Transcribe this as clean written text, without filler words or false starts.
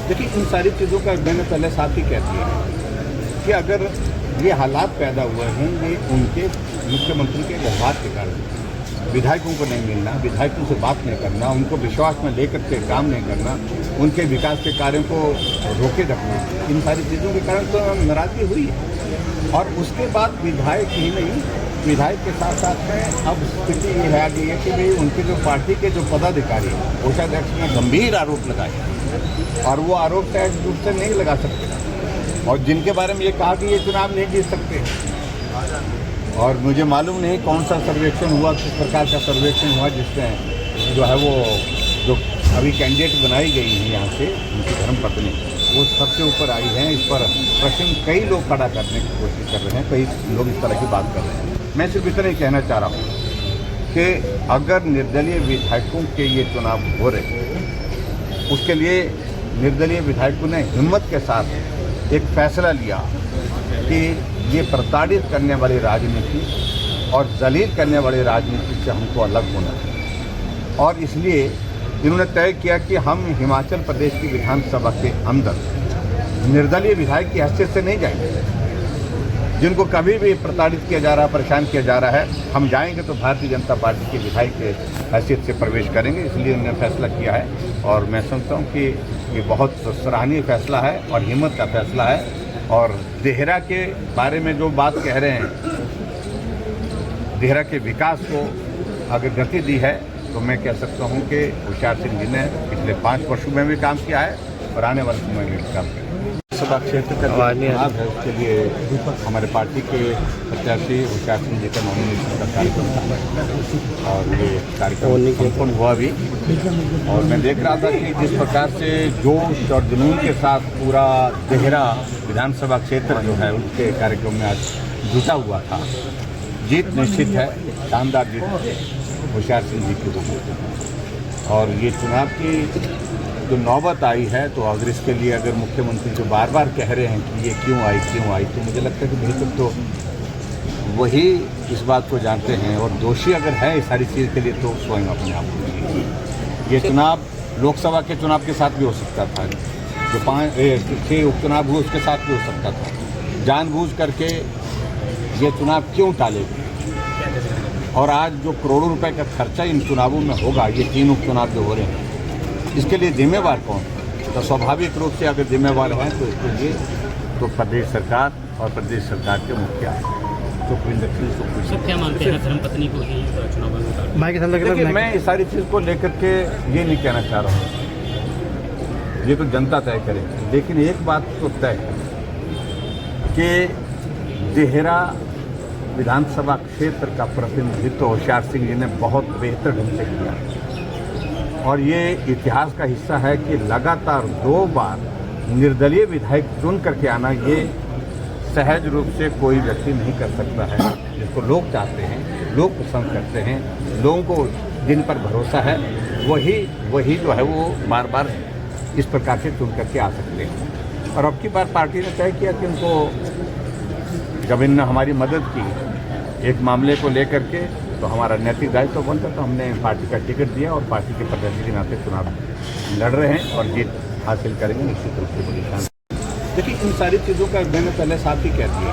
देखिए, इन सारी चीज़ों का मैंने पहले साथ ही कह दिया कि अगर ये हालात पैदा हुए हैं ये उनके मुख्यमंत्री के व्यवहार के कारण, विधायकों को नहीं मिलना, विधायकों से बात नहीं करना, उनको विश्वास में लेकर के काम नहीं करना, उनके विकास के कार्यों को रोके रखना, इन सारी चीज़ों के कारण तो नाराज़गी हुई है। और उसके बाद विधायक ही नहीं, विधायक के साथ साथ में अब स्थिति ये है आ गई है कि भाई उनके जो पार्टी के जो पदाधिकारी हैं कोषाध्यक्ष ने गंभीर आरोप लगाए और वो आरोप शायद रूप से नहीं लगा सकते और जिनके बारे में ये कहा कि ये चुनाव नहीं जीत सकते। और मुझे मालूम नहीं कौन सा सर्वेक्षण हुआ, किस प्रकार का सर्वेक्षण हुआ जिसमें जो है वो जो अभी कैंडिडेट बनाई गई हैं यहाँ से उनकी धर्मपत्नी वो सबसे ऊपर आई हैं। इस पर प्रश्न कई लोग खड़ा करने की कोशिश कर रहे हैं, कई लोग इस तरह की बात कर रहे हैं। मैं सिर्फ इतना ही कहना चाह रहा हूँ कि अगर निर्दलीय विधायकों के ये चुनाव हो रहे उसके लिए निर्दलीय विधायकों ने हिम्मत के साथ एक फैसला लिया कि ये प्रताड़ित करने वाली राजनीति और जलील करने वाली राजनीति से हमको अलग होना है। और इसलिए इन्होंने तय किया कि हम हिमाचल प्रदेश की विधानसभा के अंदर निर्दलीय विधायक की हैसियत से नहीं जाएंगे। जिनको कभी भी प्रताड़ित किया जा रहा है, परेशान किया जा रहा है, हम जाएंगे तो भारतीय जनता पार्टी के विधायक के हैसियत से प्रवेश करेंगे। इसलिए उन्होंने फैसला किया है और मैं समझता हूँ कि ये बहुत सराहनीय फैसला है और हिम्मत का फैसला है। और देहरा के बारे में जो बात कह रहे हैं, देहरा के विकास को अगर गति दी है तो मैं कह सकता हूँ कि होशियार सिंह जी ने पिछले 5 वर्षों में भी काम किया है और आने वाले समय में भी काम करेंगे। सभा क्षेत्र का चुनाव है, उसके लिए हमारे पार्टी के प्रत्याशी होशियार सिंह जी का नॉमिनेशन का कार्यक्रम था और ये कार्यक्रम संपन्न हुआ भी। और मैं देख रहा था कि जिस प्रकार से जोश और जुनून के साथ पूरा देहरा विधानसभा क्षेत्र जो है उनके कार्यक्रम में आज जुटा हुआ था। जीत निश्चित है, शानदार जीत होशियार सिंह जी की होगी। और ये चुनाव की जो नौबत आई है तो अगर इसके लिए अगर मुख्यमंत्री जो बार बार कह रहे हैं कि ये क्यों आई तो मुझे लगता है कि बेहतर तो वही इस बात को जानते हैं और दोषी अगर है इस सारी चीज़ के लिए तो स्वयं अपने आप को। ये चुनाव लोकसभा के चुनाव के साथ भी हो सकता था, जो 6 उपचुनाव हुए उसके साथ भी हो सकता था। जानबूझ करके ये चुनाव क्यों टालेगी? और आज जो करोड़ों रुपए का खर्चा इन चुनावों में होगा, ये 3 उपचुनाव जो हो रहे हैं, इसके लिए जिम्मेवार कौन? तो स्वाभाविक रूप से अगर जिम्मेवार हैं तो इसके लिए तो प्रदेश सरकार और प्रदेश सरकार के मुखिया सुखविंदर सिंह। क्या मानते हैं धर्मपत्नी को ही चुनाव में? देखिए, मैं इस सारी चीज़ को लेकर के ये नहीं कहना चाह रहा हूँ, ये तो जनता तय करेगी। लेकिन एक बात तो तय है कि देहरा विधानसभा क्षेत्र का प्रतिनिधित्व होशियार सिंह जी ने बहुत बेहतर ढंग से किया और ये इतिहास का हिस्सा है कि लगातार 2 बार निर्दलीय विधायक चुन करके आना ये सहज रूप से कोई व्यक्ति नहीं कर सकता है। जिसको लोग चाहते हैं, लोग पसंद करते हैं, लोगों को जिन पर भरोसा है वही जो है वो बार बार इस प्रकार से चुन करके आ सकते हैं। और अब की बार पार्टी ने तय किया कि उनको जब इन्होंने हमारी मदद की एक मामले को लेकर के तो हमारा नैतिक दायित्व बनता तो हमने पार्टी का टिकट दिया और पार्टी के प्रत्याशी के नाते चुनाव लड़ रहे हैं और जीत हासिल करेंगे निश्चित रूप से। देखिए, इन सारी चीज़ों का मैंने पहले साथ ही कह दिया